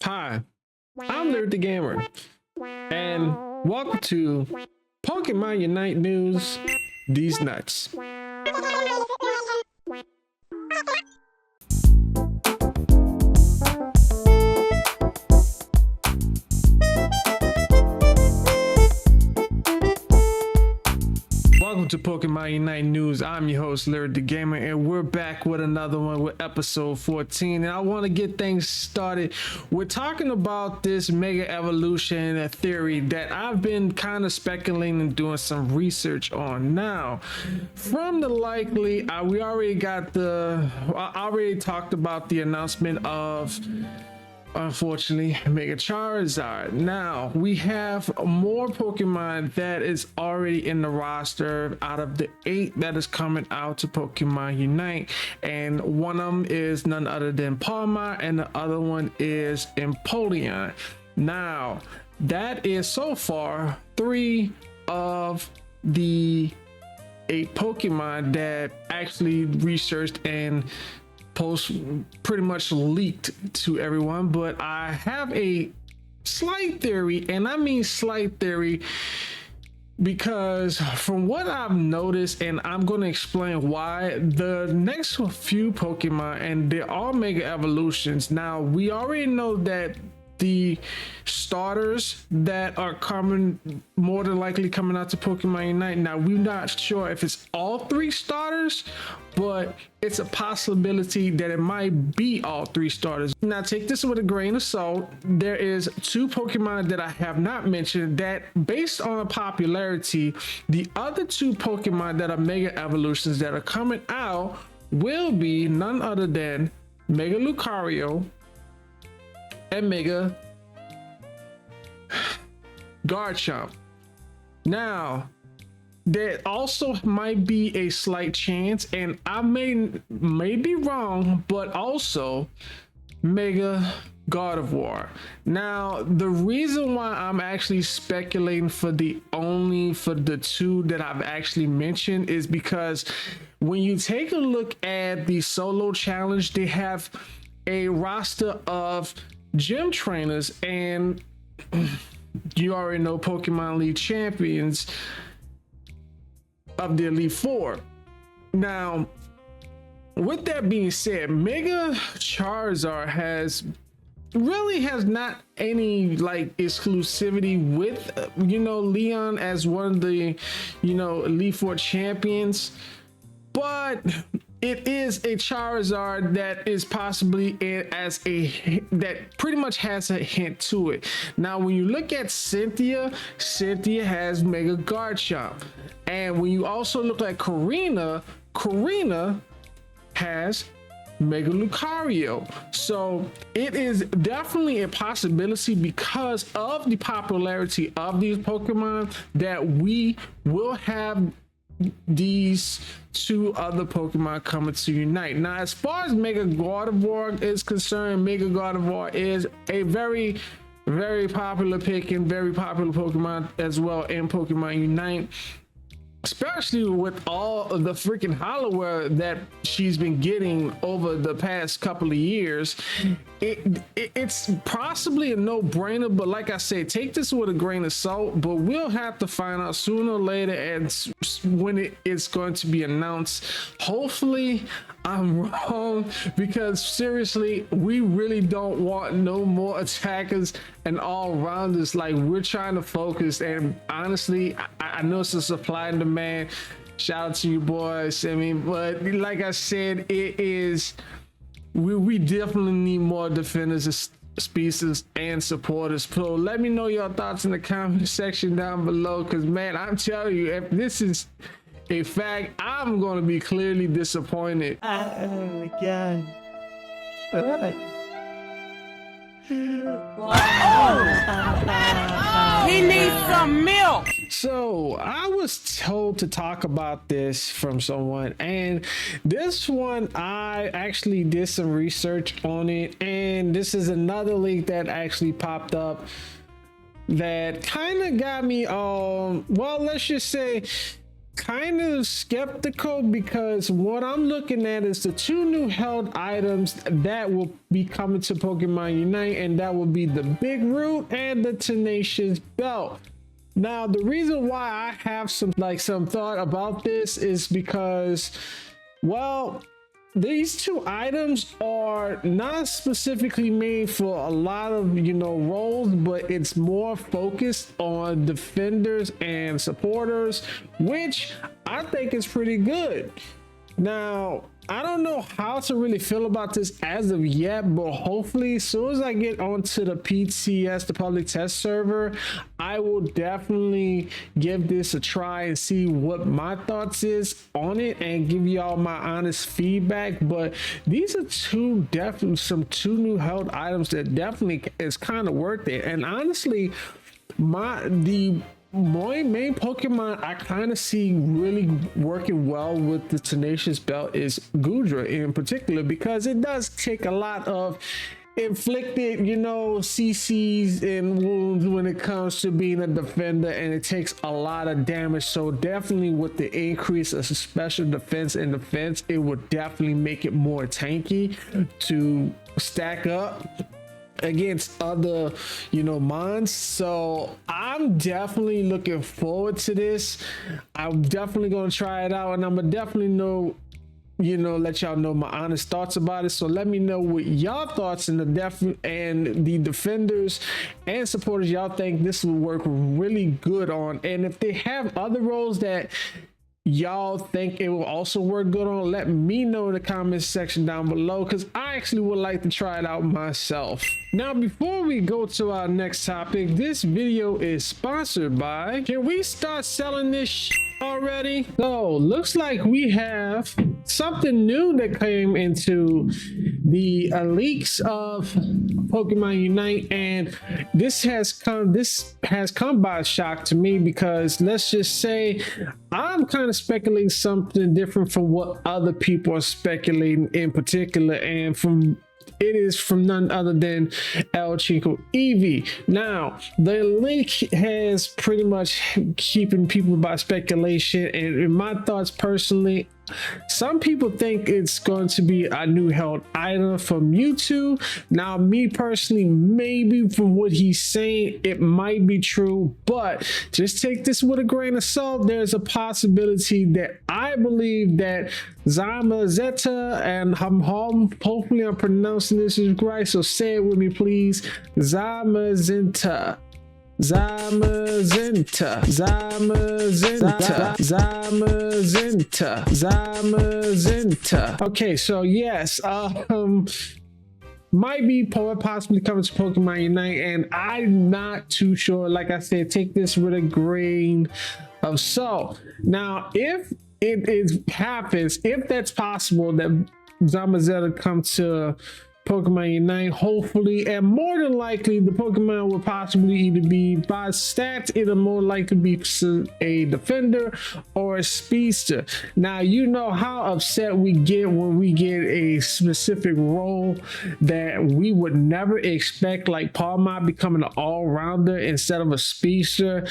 Hi, I'm Lyric the Gamer, and welcome to Pokemon Unite News, These Nuts. Welcome to Pokemon Unite News. I'm your host, Lyric the Gamer, and we're back with another one with episode 14. And I want to get things started. We're talking about this Mega Evolution theory that I've been kind of speculating and doing some research on. Now, from the likely, we already got I already talked about the announcement of, unfortunately, Mega Charizard. Now we have more Pokemon that is already in the roster out of the 8 that is coming out to Pokemon Unite, and one of them is none other than Palma, and the other one is Empoleon. Now that is so far 3 of the 8 Pokemon that actually researched and post pretty much leaked to everyone. But I have a slight theory, and I mean slight theory because from what I've noticed, and I'm going to explain why, the next few Pokemon, and they're all Mega Evolutions. Now we already know that the starters that are coming, more than likely coming out to Pokemon Unite. Now we're not sure if it's all 3 starters, but it's a possibility that it might be all 3 starters. Now take this with a grain of salt. There is 2 Pokemon that I have not mentioned that, based on popularity, the other 2 Pokemon that are Mega Evolutions that are coming out will be none other than Mega Lucario and Mega Garchomp. Now there also might be a slight chance, and I may be wrong, but also Mega God of War. Now the reason why I'm actually speculating for the 2 that I've actually mentioned is because when you take a look at the solo challenge, they have a roster of gym trainers, and you already know Pokemon League champions of the Elite Four. Now with that being said, Mega Charizard has not any like exclusivity with Leon as one of the Elite Four champions, but it is a Charizard that is possibly that pretty much has a hint to it. Now when you look at Cynthia has Mega Garchomp, and when you also look at Karina has Mega Lucario. So it is definitely a possibility, because of the popularity of these Pokemon, that we will have these 2 other Pokemon coming to Unite. Now as far as Mega God of War is concerned, Mega God of War is a very, very popular pick and very popular Pokemon as well in Pokemon Unite, especially with all of the freaking hollowware that she's been getting over the past couple of years. It's possibly a no-brainer, but like I said, take this with a grain of salt. But we'll have to find out sooner or later, and when it's going to be announced. Hopefully I'm wrong, because seriously, we really don't want no more attackers and all-rounders. Like, we're trying to focus, and honestly, I know it's a supply and demand. Shout out to you boys. I mean, but like I said, it is, we definitely need more defenders, species, and supporters. So let me know your thoughts in the comment section down below, because man, I'm telling you, if this is a fact, I'm going to be clearly disappointed. Oh my god. He needs some milk. So I was told to talk about this from someone, and this one, I actually did some research on it, and this is another link that actually popped up that kind of got me well, let's just say kind of skeptical because what I'm looking at is the two new held items that will be coming to Pokemon Unite, and that will be the Big Root and the Tenacious Belt. Now, the reason why I have some thought about this is because, well, these two items are not specifically made for a lot of, roles, but it's more focused on defenders and supporters, which I think is pretty good. Now, I don't know how to really feel about this as of yet, but hopefully as soon as I get onto the PTS, the public test server, I will definitely give this a try and see what my thoughts is on it and give y'all my honest feedback. But these are two new held items that definitely is kind of worth it. And honestly, my main Pokemon I kind of see really working well with the Tenacious Belt is Goodra in particular, because it does take a lot of inflicted, CCs and wounds when it comes to being a defender, and it takes a lot of damage. So definitely with the increase of special defense and defense, it would definitely make it more tanky to stack up against other mons. So I'm definitely looking forward to this. I'm definitely gonna try it out, and I'm gonna definitely let y'all know my honest thoughts about it. So let me know what y'all thoughts and the defenders and supporters y'all think this will work really good on, and if they have other roles that y'all think it will also work good on, let me know in the comments section down below, because I actually would like to try it out myself. Now, before we go to our next topic, this video is sponsored by, can we start selling this already? So looks like we have something new that came into the leaks of Pokemon Unite, and this has come by shock to me, because let's just say I'm kind of speculating something different from what other people are speculating in particular, and it is from none other than El Chico Eevee. Now, the link has pretty much keeping people by speculation, and in my thoughts personally, some people think it's going to be a new held item from Mewtwo. Now, me personally, maybe from what he's saying, it might be true, but just take this with a grain of salt. There's a possibility that I believe that Zamazenta, and hopefully I'm pronouncing this right, so say it with me please, Zamazenta. Zamazenta. Okay, so yes, might be possibly coming to Pokemon Unite, and I'm not too sure. Like I said, take this with a grain of salt. Now, if it happens, if that's possible that Zamazenta comes to Pokemon Unite, hopefully, and more than likely, the Pokemon will possibly either be by stats, it'll more likely be a defender or a speedster. Now, you know how upset we get when we get a specific role that we would never expect, like Palmot becoming an all-rounder instead of a speedster.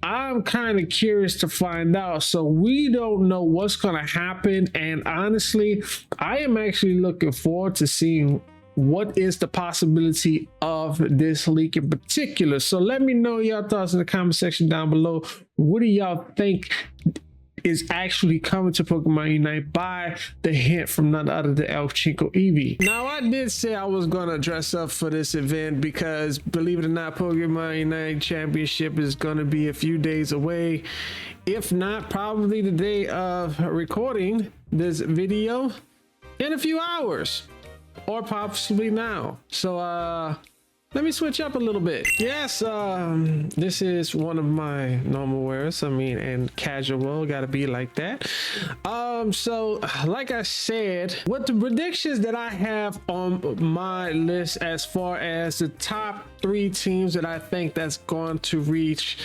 I'm kind of curious to find out, so we don't know what's going to happen, and honestly, I am actually looking forward to seeing what is the possibility of this leak in particular. So let me know your thoughts in the comment section down below. What do y'all think is actually coming to Pokemon Unite by the hint from none other than El Chico Eevee? Now, I did say I was gonna dress up for this event because, believe it or not, Pokemon Unite Championship is gonna be a few days away, if not probably the day of recording this video, in a few hours, or possibly now. So let me switch up a little bit. Yes, this is one of my normal wears. I mean, and casual, gotta be like that. So like I said, what the predictions that I have on my list as far as the top 3 teams that I think that's going to reach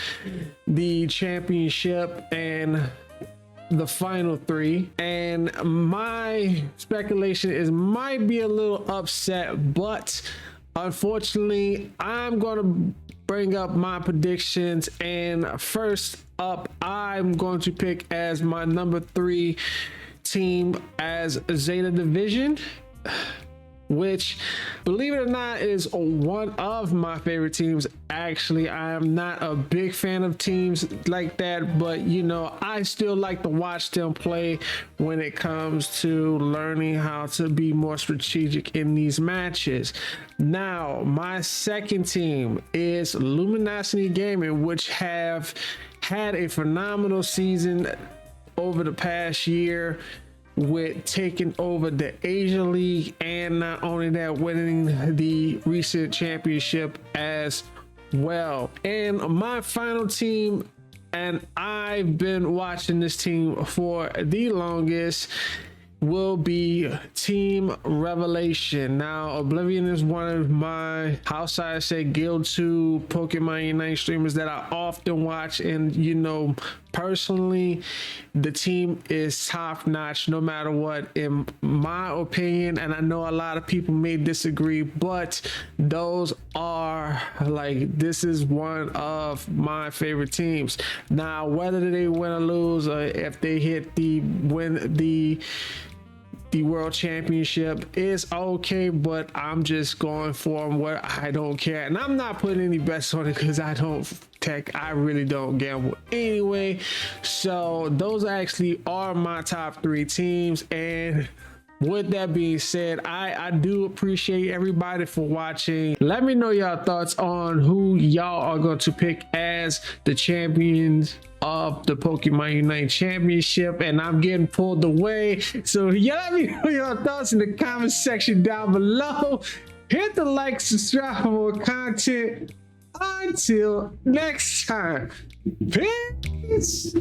the championship and the final 3, and my speculation is might be a little upset, but unfortunately I'm gonna bring up my predictions. And first up, I'm going to pick as my number 3 team as Zeta Division, which, believe it or not, is one of my favorite teams. Actually, I am not a big fan of teams like that, but you know, I still like to watch them play when it comes to learning how to be more strategic in these matches. Now, my second team is Luminosity Gaming, which have had a phenomenal season over the past year, with taking over the Asia League, and not only that, winning the recent championship as well. And my final team, and I've been watching this team for the longest, will be Team Revelation. Now, Oblivion is one of my, how should I say, Guild 2 Pokemon Unite streamers that I often watch, and you know, personally, the team is top notch no matter what, in my opinion. And I know a lot of people may disagree, but those are like, this is one of my favorite teams. Now, whether they win or lose, or if they hit the world championship, is okay, but I'm just going for them where I don't care. And I'm not putting any bets on it because I really don't gamble anyway. So those actually are my top 3 teams. And with that being said, I do appreciate everybody for watching. Let me know your thoughts on who y'all are going to pick as the champions of the Pokemon Unite Championship, and I'm getting pulled away. So yeah, let me know your thoughts in the comment section down below. Hit the like, subscribe for more content. Until next time, peace.